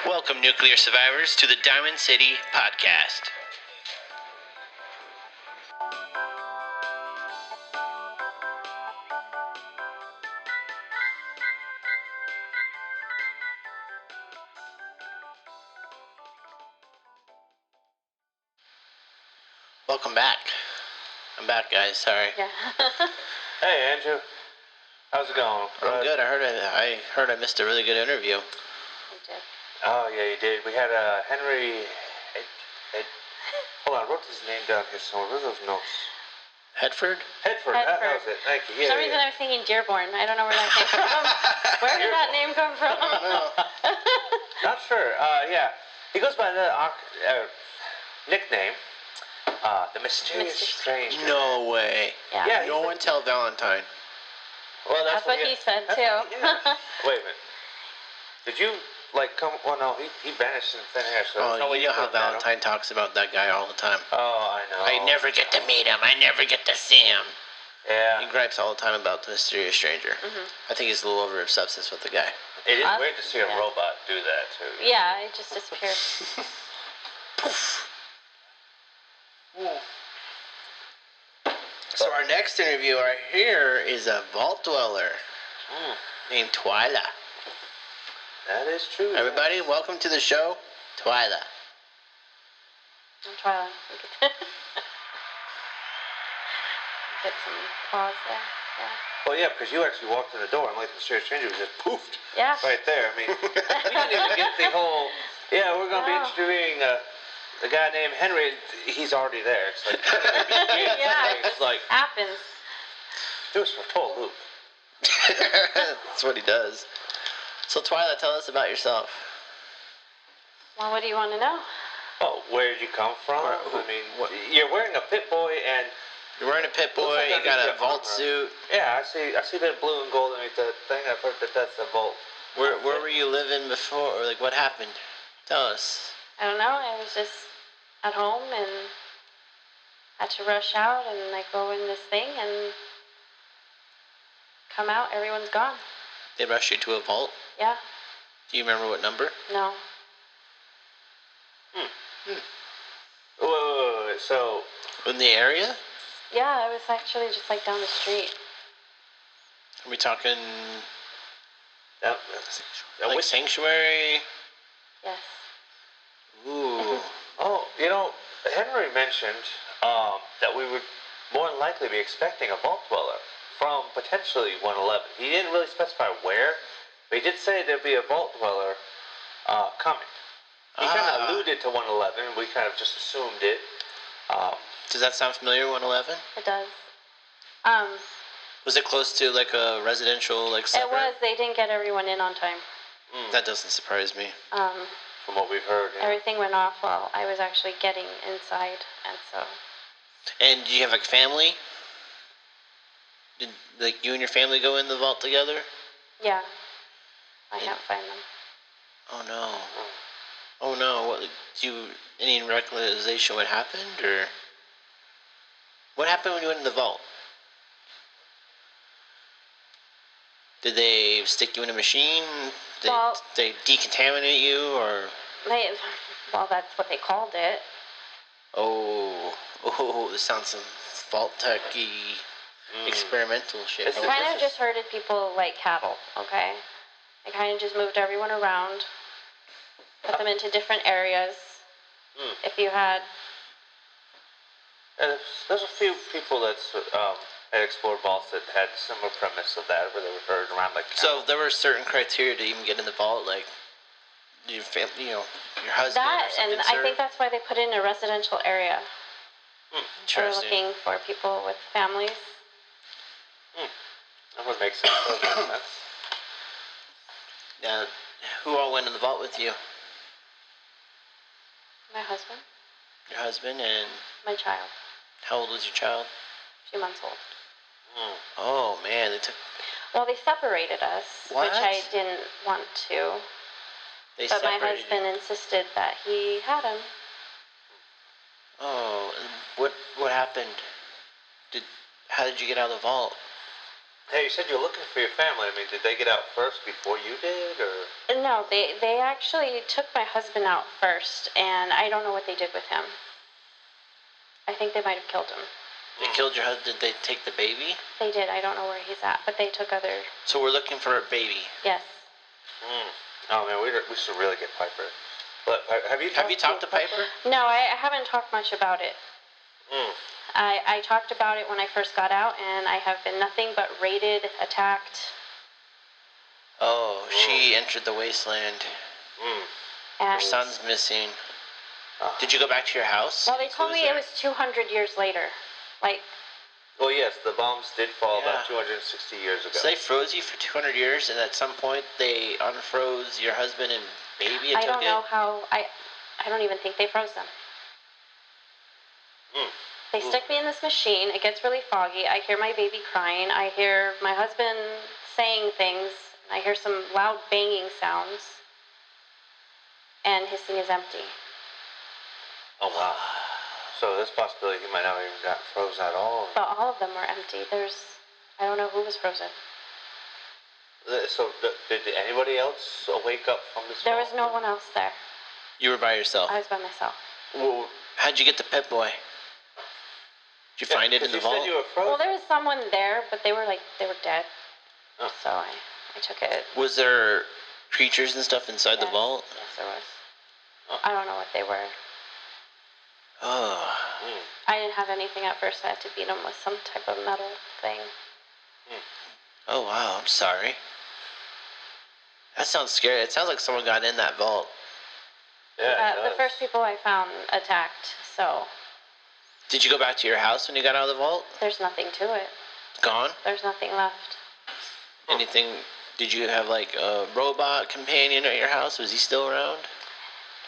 Welcome, nuclear survivors, to the Diamond City Podcast. Welcome back. I'm back, guys. Sorry. Yeah. Hey, Andrew. How's it going? I'm good. I heard I missed a really good interview. You did. Oh, yeah, you did. We had Henry... Hold on, I wrote his name down here somewhere. Where's those notes? Hedford? Hedford. That was it. Thank you. For some reason I was thinking Dearborn. I don't know where that came from. Where did that name come from? I don't know. Not sure. Yeah. He goes by the nickname, the Mysterious Stranger. No way. Yeah. Yeah. No one tell Valentine. Well, That's what he said, too. Yeah. Wait a minute. Did you, come... Well, no, he vanished in thin air, so... Oh, you know how Valentine talks about that guy all the time. Oh, I know. I never get to meet him. I never get to see him. Yeah. He gripes all the time about the mysterious stranger. Mm-hmm. I think he's a little over-obsessed with the guy. It is weird to see a robot do that, too. Yeah, it just disappeared. So our next interview right here is a vault dweller named Twila. That is true. Everybody, welcome to the show, Twila. I'm trying to get some pause there. Yeah. Well, yeah, because you actually walked in the door, and like the Mysterious Stranger was just poofed Yeah. right there. I mean, we didn't even get the whole, we're going to be interviewing a guy named Henry. He's already there. It's like, Yeah, it's like, happens. do us for a total loop. That's what he does. So Twila, tell us about yourself. Well, what do you want to know? Oh, where did you come from? I mean, you're wearing a Pit Boy, and You're wearing a Pit Boy, like you got a vault armor. suit. yeah, I see that blue and gold underneath that thing. I've heard that's a vault. Where were you living before? Or like what happened? Tell us. I don't know. I was just at home and had to rush out and go in this thing and come out. Everyone's gone. They rushed you to a vault. Yeah. Do you remember what number? No. Wait. So, In the area? Yeah, it was actually just down the street. Are we talking which sanctuary? Yes. Ooh. Oh, Henry mentioned that we would more than likely be expecting a vault dweller from potentially 111. He didn't really specify where, but he did say there'd be a vault dweller coming. He kind of alluded to 111, and we kind of just assumed it. Does that sound familiar, 111? It does. Was it close to a residential suburb? It was. They didn't get everyone in on time. That doesn't surprise me. From what we've heard. Yeah. Everything went off while I was actually getting inside, and so. And do you have family? Did you and your family go in the vault together? Yeah. I can't find them. Oh no. Oh no. What? Do you any recollection what happened, or what happened when you went in the vault? Did they stick you in a machine? Did they decontaminate you, or? Well, that's what they called it. Oh, this sounds some vault techy experimental shit. I kind of just herded people like cattle, okay? I kind of just moved everyone around, put them into different areas. If you had... And there's a few people that's had explored vaults that had similar premise of that, where they were herded around So there were certain criteria to even get in the vault, your family, your husband. That, or something, and I think that's why they put it in a residential area. They're Interesting. looking for people with families. That would make sense. That would make sense. Now, who all went in the vault with you? My husband. Your husband and My child. how old was your child? 2 months old. Oh man, Well, they separated us, What? which I didn't want to. But my husband insisted that he had him. Oh, and what happened? How did you get out of the vault? hey, you said you're looking for your family. I mean, did they get out first before you did, or? No, they actually took my husband out first, and I don't know what they did with him. I think they might have killed him. They killed your husband. Did they take the baby? They did. I don't know where he's at, but they took other. So we're looking for a baby. Yes. Oh man, we should really get Piper. But have you talked to Piper? No, I haven't talked much about it. I talked about it when I first got out, and I have been nothing but raided, attacked. Oh, she entered the wasteland. And Her son's missing. Did you go back to your house? well, they told me it was 200 years later. Like, Well, yes, the bombs did fall about 260 years ago. So they froze you for 200 years, and at some point they unfroze your husband and baby and I took don't know how. I don't even think they froze them. They stick me in this machine. It gets really foggy. I hear my baby crying. I hear my husband saying things. I hear some loud banging sounds. And his thing is empty. Oh wow. So there's a possibility he might not have even gotten frozen at all. But all of them were empty. I don't know who was frozen. So did anybody else wake up from this? There was no one else there. You were by yourself. I was by myself. Well, how'd you get the pet boy? Did you find it in the vault? You said you were frozen. Well, there was someone there, but they were dead. Oh. So I took it. Was there creatures and stuff inside the vault? Yes, there was. I don't know what they were. Oh. I didn't have anything at first. I had to beat them with some type of metal thing. Oh, wow. I'm sorry. That sounds scary. It sounds like someone got in that vault. Yeah, The first people I found attacked, so Did you go back to your house when you got out of the vault? there's nothing to it. Gone? There's nothing left. Anything? Did you have like a robot companion at your house? Was he still around?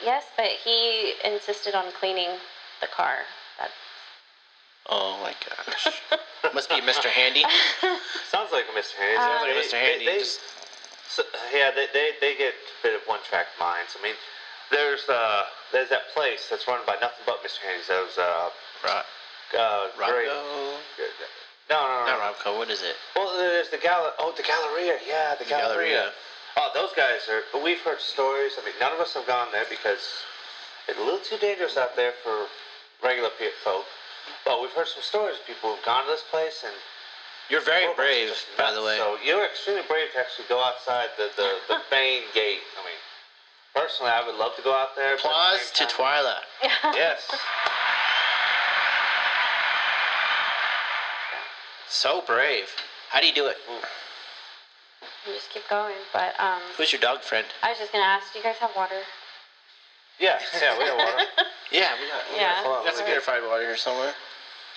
Yes, but he insisted on cleaning the car. Oh my gosh. Must be Mr. Handy. Sounds like a Mr. Handy. Sounds like Mr. Handy. They get a bit of one-track minds. I mean, there's that place that's run by nothing but Mr. Handy's. Those Rocco? No. Not Rocco. What is it? Well, there's the Galleria. Yeah, the Galleria. Oh, those guys are. We've heard stories. I mean, none of us have gone there because it's a little too dangerous out there for regular folk. But we've heard some stories of people who've gone to this place and. You're very brave, by the way. So you're extremely brave to actually go outside the main gate. I mean, personally, I would love to go out there. Applause to Twila. Yes. So brave. How do you do it? You just keep going. But Who's your dog friend? I was just gonna ask, do you guys have water? Yeah, we have water. Yeah, we got some purified water here somewhere.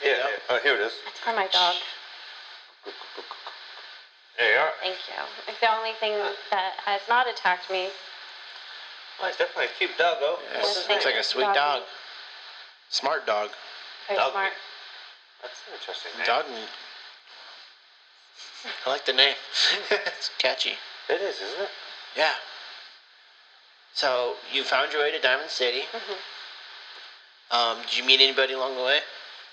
Yeah. Oh, here it is. It's for my dog. There you are. Thank you. It's the only thing that has not attacked me. Well, he's definitely a cute doggo. Yes, Yes, looks like a sweet dog. Smart dog. Very Dog. smart. That's an interesting name. Dog. I like the name. It's catchy. It is, isn't it? Yeah. So you found your way to Diamond City. Did you meet anybody along the way?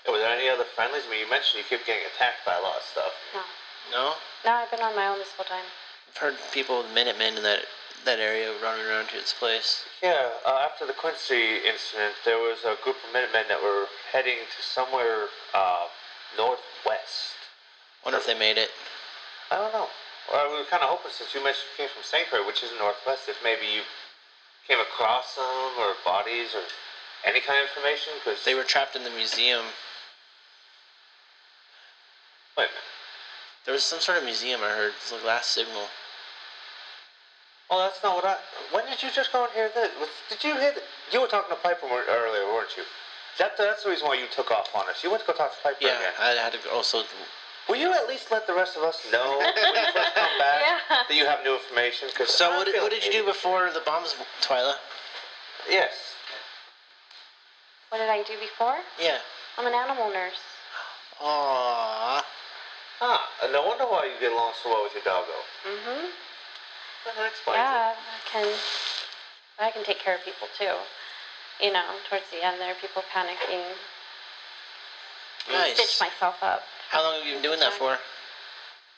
Yeah, were there any other friendlies? I mean, you mentioned you keep getting attacked by a lot of stuff. No. No? No, I've been on my own this whole time. I've heard people with Minutemen in that area running around to its place. Yeah, after the Quincy incident, there was a group of Minutemen that were heading to somewhere northwest. Wonder if they made it. I don't know. Well, we were kind of hoping, since you mentioned you came from Sanctuary, which is northwest, if maybe you came across them or bodies or any kind of information, because They were trapped in the museum. Wait a minute. There was some sort of museum I heard. It's the last signal. Well, that's not what I. When did you just go and hear this? Did you hear? You were talking to Piper earlier, weren't you? That's the reason why you took off on us. You went to go talk to Piper Yeah, again. I had to also. Will you at least let the rest of us know when you first come back that you have new information? So what did you do before the bombs, Twila? Yes. What did I do before? Yeah. I'm an animal nurse. Aww. No wonder why you get along so well with your doggo. Mm-hmm. That explains Yeah, I can take care of people too. You know, towards the end there, people panicking. Nice. Stitch myself up. How long have you been doing that for?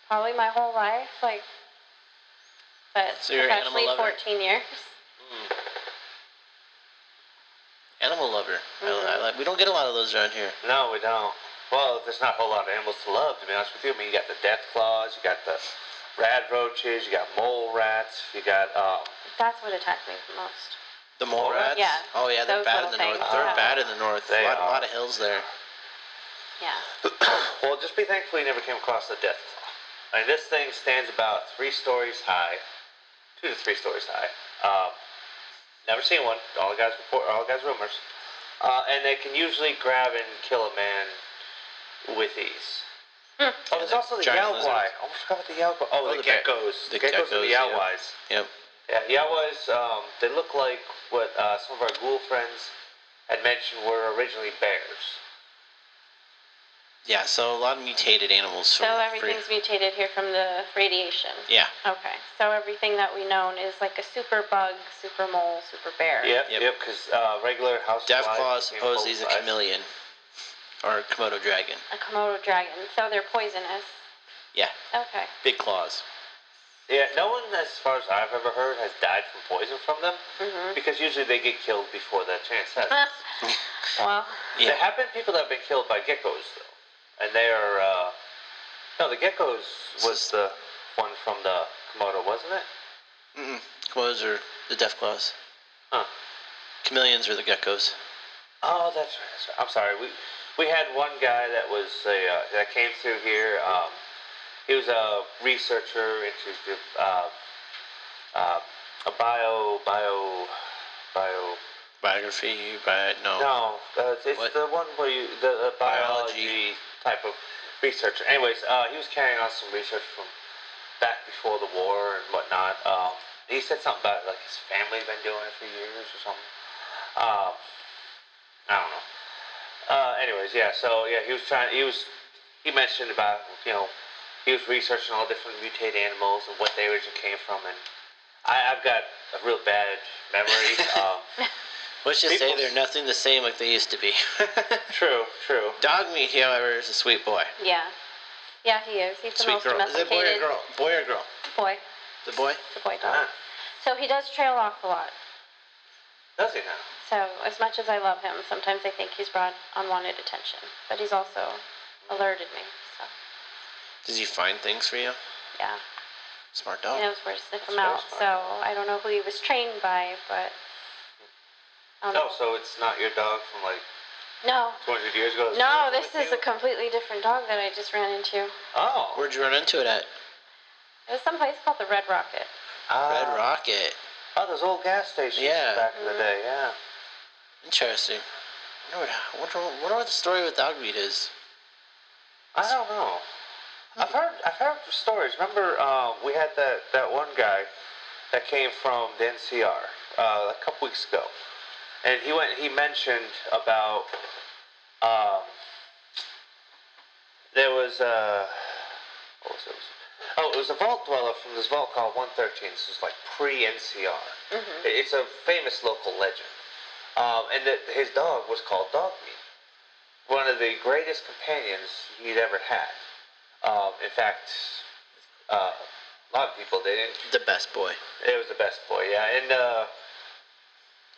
Probably my whole life, like, but So you're an animal professionally lover? 14 years. Animal lover. Mhm. We don't get a lot of those around here. No, we don't. Well, there's not a whole lot of animals to love, to be honest with you. I mean, you got the death claws, you got the rad roaches, you got mole rats, you got That's what attacked me the most. The mole rats? Yeah. Oh yeah, they're Those bad in little the north. things, They're yeah. bad in the north. They A are. lot of hills there. Yeah. Well, just be thankful you never came across the death claw. I mean, this thing stands about 3 stories high, 2 to 3 stories high. Never seen one. All the guys rumors. And they can usually grab and kill a man with ease. Oh, there's also the giant Yaowai. lizards. I almost forgot about the Yaowai. Oh, the geckos. The geckos and the geckos, Yaowais. Yep. Yeah, Yaowais, they look like what some of our ghoul friends had mentioned were originally bears. Yeah, so a lot of mutated animals. So everything's mutated here from the radiation. Yeah. Okay. So everything that we know is like a super bug, super mole, super bear. Yep, because regular house Death flies Claw became supposedly is a butterflies. chameleon. Or a Komodo dragon. A Komodo dragon. So they're poisonous. Yeah. Okay. Big claws. Yeah, no one, as far as I've ever heard, has died from poison from them. Mhm. Because usually they get killed before the chance has. Well. Yeah. There have been people that have been killed by geckos, though. And they are, no, the geckos was the one from the Komodo, wasn't it? Mm-mm. Komodos are the death claws. Huh. Chameleons are the geckos. Oh, that's right. I'm sorry. We had one guy that was that came through here. He was a researcher into a bio. Biography, no. No, it's What? the one where you the Biology. biology type of researcher. Anyways, he was carrying on some research from back before the war and whatnot. He said something about like his family been doing it for years or something. I don't know. Anyways, yeah. So yeah, he mentioned about he was researching all different mutated animals and what they originally came from, and I've got a real bad memory. Let's just say they're nothing the same like they used to be. True. Dog meat, however, is a sweet boy. Yeah. Yeah, he is. He's the Sweet most girl. Is it boy or domesticated. girl? Boy or girl? Boy. The boy? The boy dog. Ah, So he does trail off a lot. does he now? So as much as I love him, sometimes I think he's brought unwanted attention. But he's also alerted me. So Does he find things for you? yeah. Smart He dog. knows where to sniff That's them very out. smart. So I don't know who he was trained by, but Oh, so it's not your dog from like no. 200 years ago? that's No, living this with is you? a completely different dog that I just ran into. Oh. Where'd you run into it at? It was someplace called the Red Rocket. Red Rocket. Oh, those old gas stations Yeah. back in the day, yeah. Interesting. I wonder what the story with dog meat is. I don't know. I've heard stories. Remember, we had that one guy that came from the NCR a couple weeks ago, and he mentioned about there was what was it? Oh, it was a vault dweller from this vault called 113. This is like pre-NCR. Mhm. It's a famous local legend, and that his dog was called Dog Meat. One of the greatest companions he'd ever had. In fact, a lot of people didn't. The best boy. It was the best boy, yeah.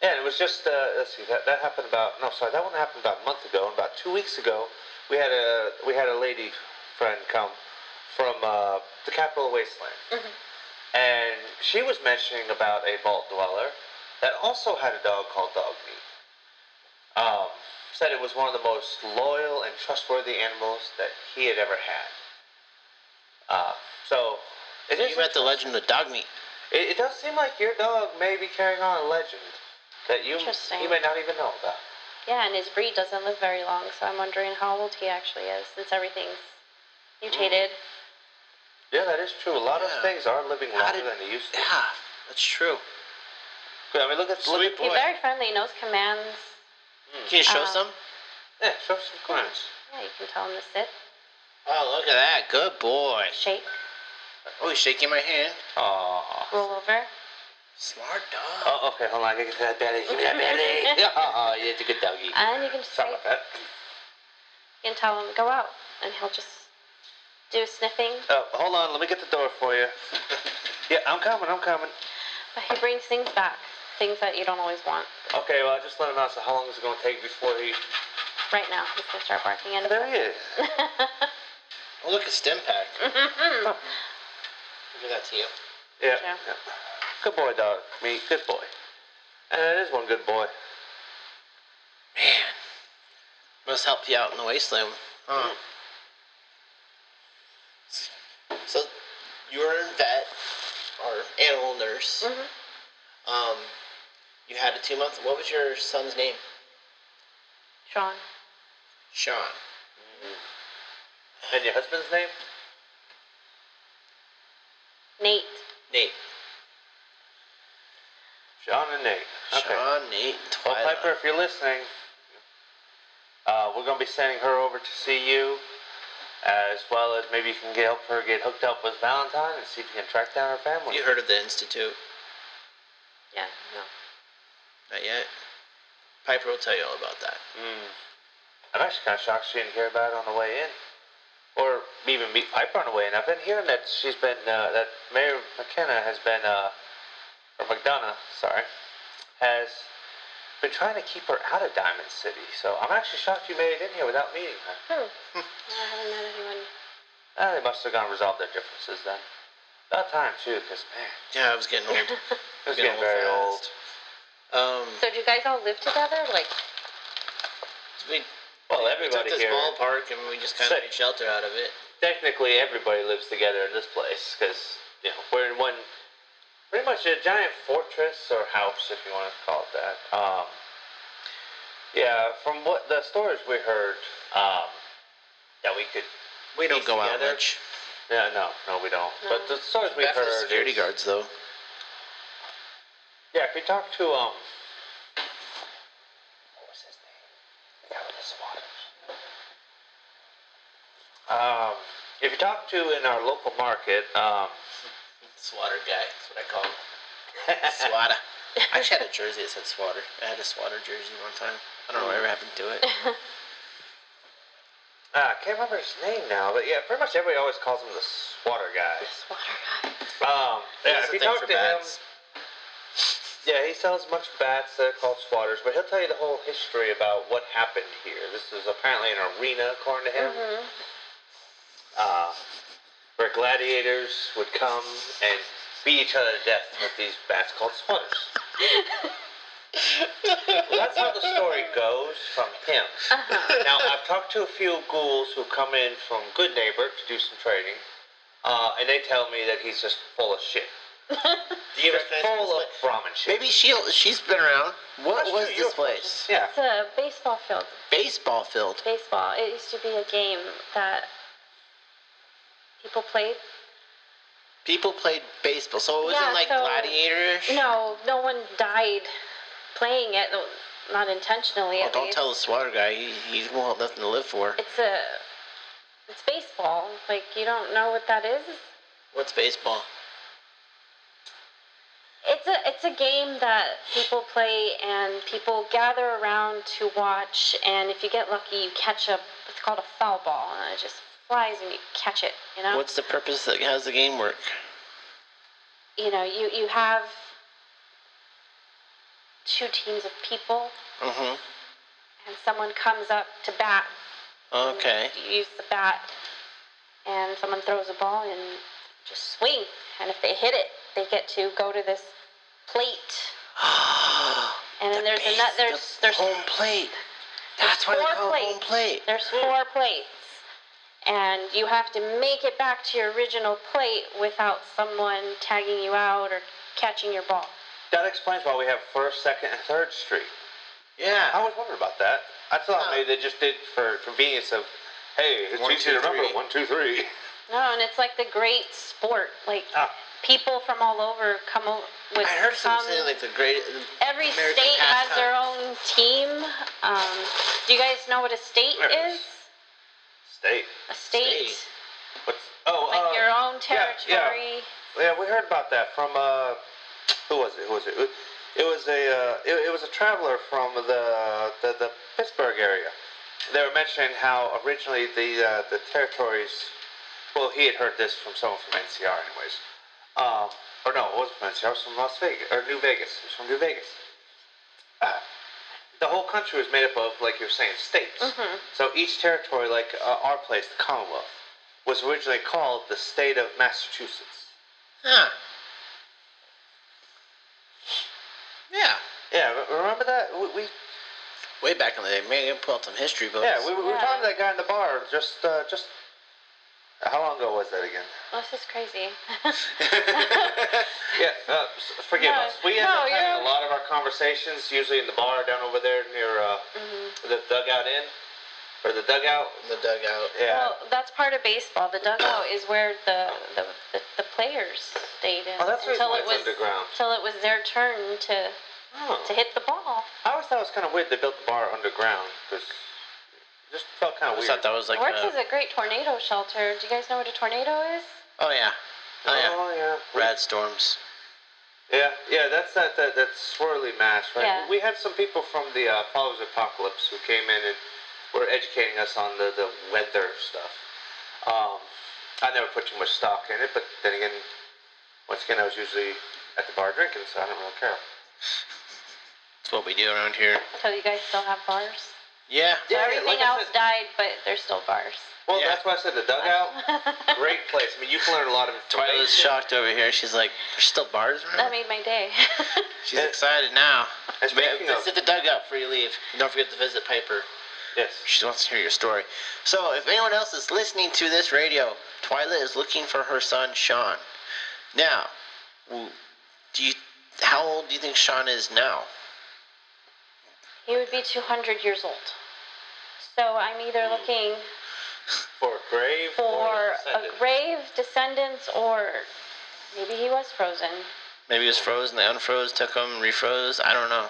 And it was just let's see, that happened about that one happened about a month ago. And about 2 weeks ago, we had a lady friend come from the Capital Wasteland, Mhm. and she was mentioning about a vault dweller that also had a dog called Dog Meat. Said it was one of the most loyal and trustworthy animals that he had ever had. So it is You met the interesting. legend of dog meat. It does seem like your dog may be carrying on a legend that you Interesting. may not even know about. Yeah, and his breed doesn't live very long, so I'm wondering how old he actually is, since everything's mutated. Yeah, that is true. A lot of Yeah. things are living How longer did- than they used to. Yeah, that's true. I mean, look at Sweet He's boy. very friendly, knows commands. Can you show Um, some? yeah, show some commands. Yeah, you can tell him to sit, Oh, look at that. Good boy. shake, Oh, he's shaking my hand. Aw. roll over. Smart dog. Oh, okay, hold on. I gotta get that belly. Give me that belly. Oh, yeah, it's a good doggy. And you can just Sorry say, about that. you can tell him, go out, and he'll just do sniffing. Oh, hold on. Let me get the door for you. Yeah, I'm coming. But he brings things back, things that you don't always want. Okay, well, I just let him know. So how long is it going to take before he... Right now, he's going to start barking at us. There he is. Oh, look, a stim pack. Mm-hmm. I'll give that to you. Yeah. Yeah. Yeah. Good boy, dog. Me, good boy. And it is one good boy. Man. Must help you out in the wasteland. Huh. So, you were in vet, or animal nurse. Mm-hmm. You had a 2-month... What was your son's name? Sean. Sean. And your husband's name? Nate. Nate. Sean and Nate. Okay. Sean, Nate, and Well, Twila. Piper, if you're listening, we're going to be sending her over to see you, as well as maybe you can help her get hooked up with Valentine and see if you can track down her family. You heard of the Institute? Yeah, no. Not yet. Piper will tell you all about that. I'm actually kind of shocked she didn't hear about it on the way in. Or even meet Piper on the way in. I've been hearing that she's been, that Mayor McKenna has been, or McDonough, sorry, has been trying to keep her out of Diamond City. So I'm actually shocked you made it in here without meeting her. I haven't met anyone. They must have gone resolve their differences then. About time, too, because, man, Yeah, I was getting old. it was getting very old. So do you guys all live together? Like, Well, we everybody took this here, ballpark and we just kind of made shelter out of it. technically everybody lives together in this place, because, you know, we're in one, pretty much a giant fortress or house, if you want to call it that. Yeah, from what the stories we heard, that we could We don't piece go out together. much. Yeah, no, we don't. No. But the stories we Bad for the heard security is, guards, though. yeah, if you talk to what was his name? The guy with the swatters. If you talk to in our local market, Swatter guy, that's what I call him. Swatter. I actually had a jersey that said Swatter. I had a Swatter jersey one time. I don't know whatever happened to it. I can't remember his name now, but yeah, pretty much everybody always calls him the swatter guy. this water guy. Yeah, He has if a you thing talk for to him, bats. yeah, he sells a bunch of bats that are called swatters, but he'll tell you the whole history about what happened here. This is apparently an arena, according to him, where gladiators would come and beat each other to death with these bats called swatters. Well, that's how the story goes from him. Now, I've talked to a few ghouls who come in from Good Neighbor to do some trading, and they tell me that he's just full of shit. Do you Just recognize full of this place? Brahmin shit. Maybe she's been around. What That's was true, this you're a place? person. Yeah. It's a baseball field. Baseball field. Baseball. It used to be a game that people played. People played baseball, so it wasn't Yeah, like so- gladiator-ish? No one died playing it. Not intentionally, Oh, at don't least. tell the Swatter guy. He won't have nothing to live for. It's baseball. Like, you don't know what that is? What's baseball? It's a game that people play and people gather around to watch, and if you get lucky, you catch it's called a foul ball, and it just flies and you catch it, you know? What's the purpose? How's the game work? You know, you have two teams of people, Mm-hmm. and someone comes up to bat. Okay. You use the bat, and someone throws a ball and just swing. And if they hit it, they get to go to this plate. And then there's home plate. That's why they call it home plate. There's 4 plates. And you have to make it back to your original plate without someone tagging you out or catching your ball. That explains why we have 1st, 2nd, and 3rd Street. Yeah. I always wondered about that. I thought maybe they just did for convenience of, hey, it's 1, easy to 2, remember. 3. 1, 2, 3. No, and it's like the great sport. Like, people from all over come with. I heard something saying like the great. Every American state has pastime. their own team. Do you guys know what a state is? State. A state. What's, Like your own yeah, territory. Yeah, we heard about that from who was it? It was a traveler from the Pittsburgh area. They were mentioning how originally the territories well, he had heard this from someone from NCR, anyways. Or no, it wasn't from NCR. It was from Las Vegas or New Vegas. It was from New Vegas. The whole country was made up of, like you're saying, states. So each territory, like our place, the Commonwealth, was originally called the state of Massachusetts. Huh. Yeah. Yeah, remember that? We Way back in the day, maybe pull out some history books. yeah, we were talking to that guy in the bar just how long ago was that again? Oh, this is crazy. Yeah, forgive No, us. We end no, up having you're- a lot of our conversations usually in the bar down over there near the dugout inn or the dugout. The dugout. Yeah. Well, that's part of baseball. The dugout is where the players stayed in Oh, that's the reason until why it it's was underground. till it was their turn to Oh. hit the ball. I always thought it was kind of weird they built the bar underground because it just felt kind I of always weird. thought that was like It works as a great tornado shelter. Do you guys know what a tornado is? Oh yeah. Oh yeah. Oh yeah. Rad storms. Yeah, that's that swirly mass, right? Yeah. We had some people from the Followers of Apocalypse who came in and were educating us on the weather stuff. I never put too much stock in it, but then again, once again, I was usually at the bar drinking, so I don't really care. That's what we do around here. So you guys still have bars? Yeah. So Yeah, everything like I else said- died, but there's still bars. Well, Yeah. that's why I said the dugout. Great place. I mean, you can learn a lot of information. Twila's shocked over here. She's like, "There's still bars around?" That made my day. She's excited now. And speaking of- Visit the dugout before you leave. And don't forget to visit Piper. Yes. She wants to hear your story. So, if anyone else is listening to this radio, Twila is looking for her son, Sean. Now, how old do you think Sean is now? He would be 200 years old. So I'm either looking For a grave for or a descendant? grave, descendants, or maybe he was frozen. Maybe he was frozen, they unfroze, took him, refroze. I don't know.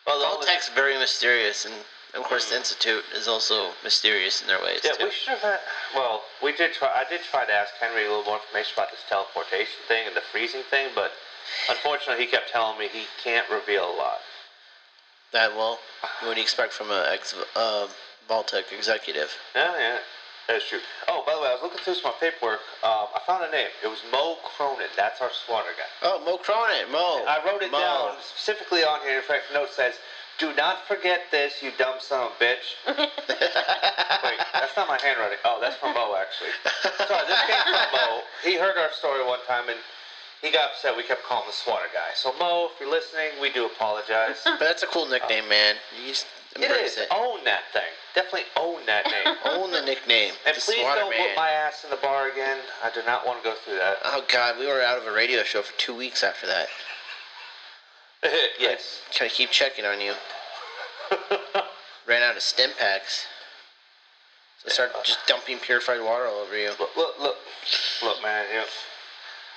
Well, Voltec's very mysterious, and of course, the Institute is also mysterious in their ways, yeah, too. we should have had. Well, we did try. I did try to ask Henry a little more information about this teleportation thing and the freezing thing, but unfortunately, he kept telling me he can't reveal a lot. That, well, what do you expect from a Voltec executive? Yeah, that's true. Oh, by the way, I was looking through some paperwork. I found a name. It was Mo Cronin. That's our swatter guy. Oh, Mo Cronin, Mo. I wrote it Mo. down specifically on here. In fact, the note says, "Do not forget this, you dumb son of a bitch." Wait, that's not my handwriting. Oh, that's from Mo, actually. Sorry, this came from Mo. He heard our story one time, and he got upset we kept calling him the swatter guy. So, Mo, if you're listening, we do apologize. But that's a cool nickname, man. You just embrace it. Own that thing. Definitely own that name. Own the nickname. And the please Swatter don't Man. whoop my ass in the bar again. I do not want to go through that. Oh, God, we were out of a radio show for 2 weeks after that. Yes. Can I keep checking on you? Ran out of stim packs. So I started just dumping purified water all over you. Look, man. You know,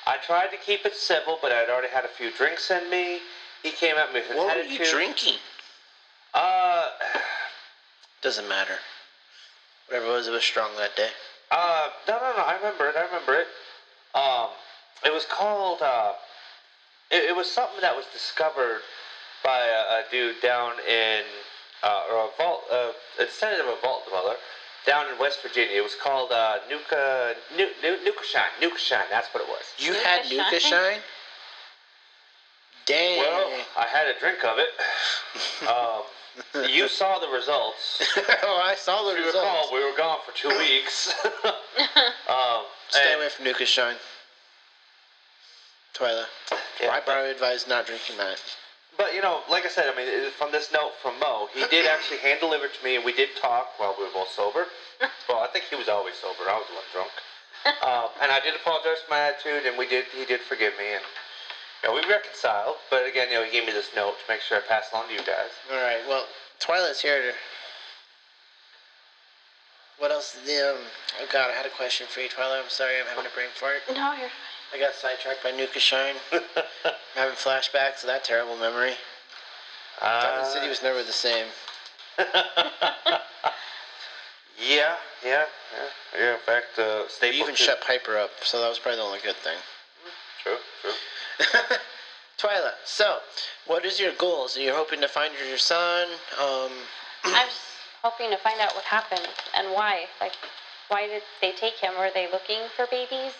I tried to keep it civil, but I'd already had a few drinks in me. He came at me with an What were attitude. you drinking? Doesn't matter. Whatever it was strong that day. No. I remember it. It was called. It was something that was discovered by a dude down in or a descendant of a vault dweller down in West Virginia. It was called Nuka Shine. Nuka Shine. That's what it was. You Nuka had Nuka Shine? Shine? Dang. Well, I had a drink of it. You saw the results. Oh, I saw the If you results. recall, we were gone for 2 weeks. Stay and- away from Nuka Shine. Twila. Yeah. I probably advise not drinking that. But, you know, like I said, I mean, from this note from Mo, he did actually hand deliver to me, and we did talk while we were both sober. Well, I think he was always sober. I was the one drunk. And I did apologize for my attitude, and he did forgive me, and you know, we reconciled. But again, you know, he gave me this note to make sure I pass along to you guys. All right. Well, Twila's here to. What else? Oh God, I had a question for you, Twila. I'm sorry, I'm having a brain fart. No, you're I got sidetracked by Nuka Shine. I'm having flashbacks of that terrible memory. Diamond City was never the same. Yeah. In fact, You Staples even too. shut Piper up, so that was probably the only good thing. True. Twila, so what is your goals? Are you hoping to find your son? I'm just hoping to find out what happened and why. Like, Why did they take him? Were they looking for babies?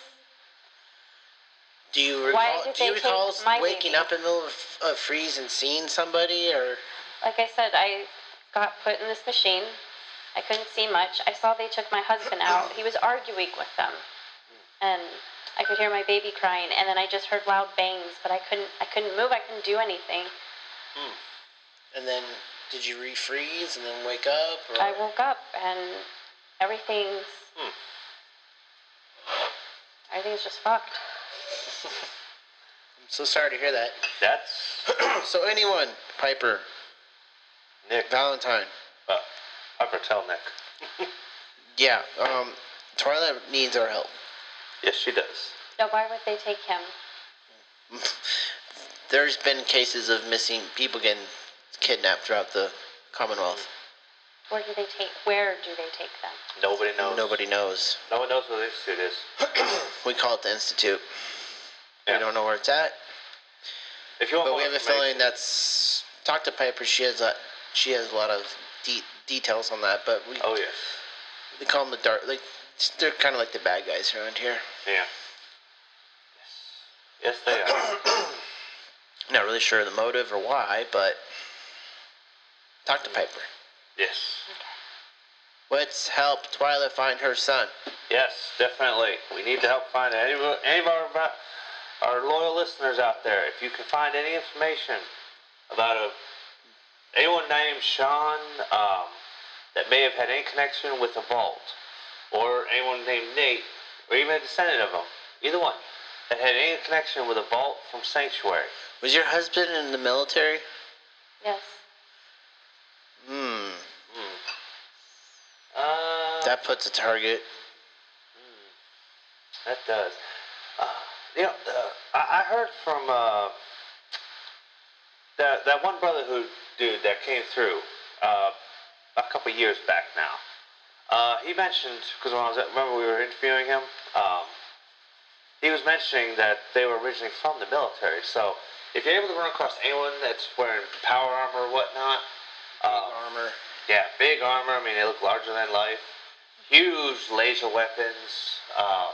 Do you Why recall? did Do you they recall take my waking baby? up in the middle of a freeze and seeing somebody, or? Like I said, I got put in this machine. I couldn't see much. I saw they took my husband out. He was arguing with them, and I could hear my baby crying. And then I just heard loud bangs, but I couldn't move. I couldn't do anything. And then, did you refreeze and then wake up? Or? I woke up and everything's just fucked. I'm so sorry to hear that. That's So anyone, Piper, Nick. Valentine. Piper, tell Nick. Yeah, Twila needs our help. Yes, she does. No, why would they take him? There's been cases of missing people getting kidnapped throughout the Commonwealth. Where do they take them? Nobody knows. Nobody knows. No one knows where the institute is. We call it the Institute. Yeah. We don't know where it's at. If you want But more we have a feeling information- that's... Talk to Piper. She has a lot of details on that. But Oh yes. we call them the dark... Like, they're kind of like the bad guys around here. Yeah. Yes, they are. Not really sure the motive or why, but... Talk to Piper. Yes. Let's help Twila find her son. Yes, definitely. We need to help find any of our loyal listeners out there. If you can find any information about anyone named Sean that may have had any connection with the vault, or anyone named Nate, or even a descendant of him, either one, that had any connection with the vault from Sanctuary. Was your husband in the military? Yes. That puts a target. That does. I heard from that one Brotherhood dude that came through a couple years back now. He mentioned, because remember we were interviewing him, he was mentioning that they were originally from the military. So if you're able to run across anyone that's wearing power armor or whatnot, Armor. yeah, big armor. I mean, they look larger than life. Huge laser weapons, or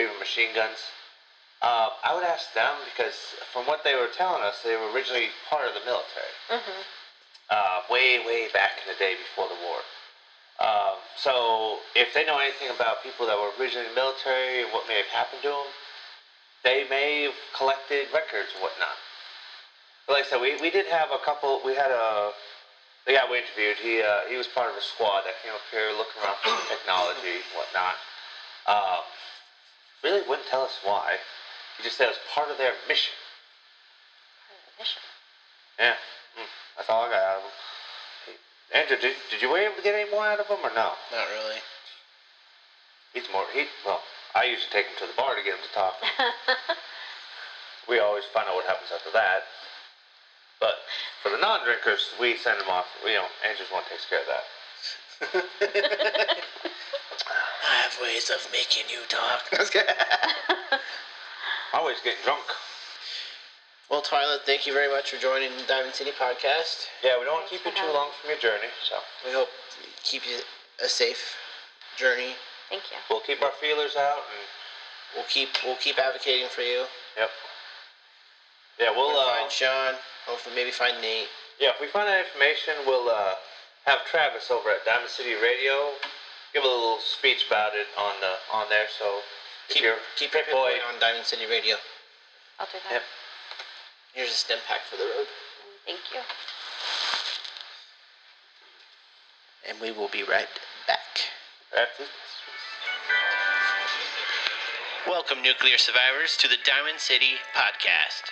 even machine guns. I would ask them because from what they were telling us, they were originally part of the military. Way back in the day before the war. So if they know anything about people that were originally in the military and what may have happened to them, they may have collected records and whatnot. But like I said, we did have a couple. We had the guy we interviewed. He was part of a squad that came up here looking around for some technology and whatnot. Really wouldn't tell us why. He just said it was part of their mission. Yeah, that's all I got out of him. Andrew, did you were able to get any more out of him or no? Not really. Well, I usually take him to the bar to get him to talk. We always find out what happens after that. But for the non-drinkers, we send them off. Andrew's one takes care of that. I have ways of making you talk. Always getting drunk. Well, Twila, thank you very much for joining the Diamond City podcast. Yeah, we don't want to keep you too long from your journey, so We hope to keep you a safe journey. Thank you. we'll keep our feelers out and We'll keep advocating for you. yep. Yeah, we'll find Sean. Hopefully, maybe find Nate. yeah, if we find that information, we'll have Travis over at Diamond City Radio give a little speech about it on there. So Keep Piper Boy on Diamond City Radio. I'll do that. Yep. Here's a stem pack for the road. Thank you. And we will be right back. After Welcome, nuclear survivors, to the Diamond City podcast.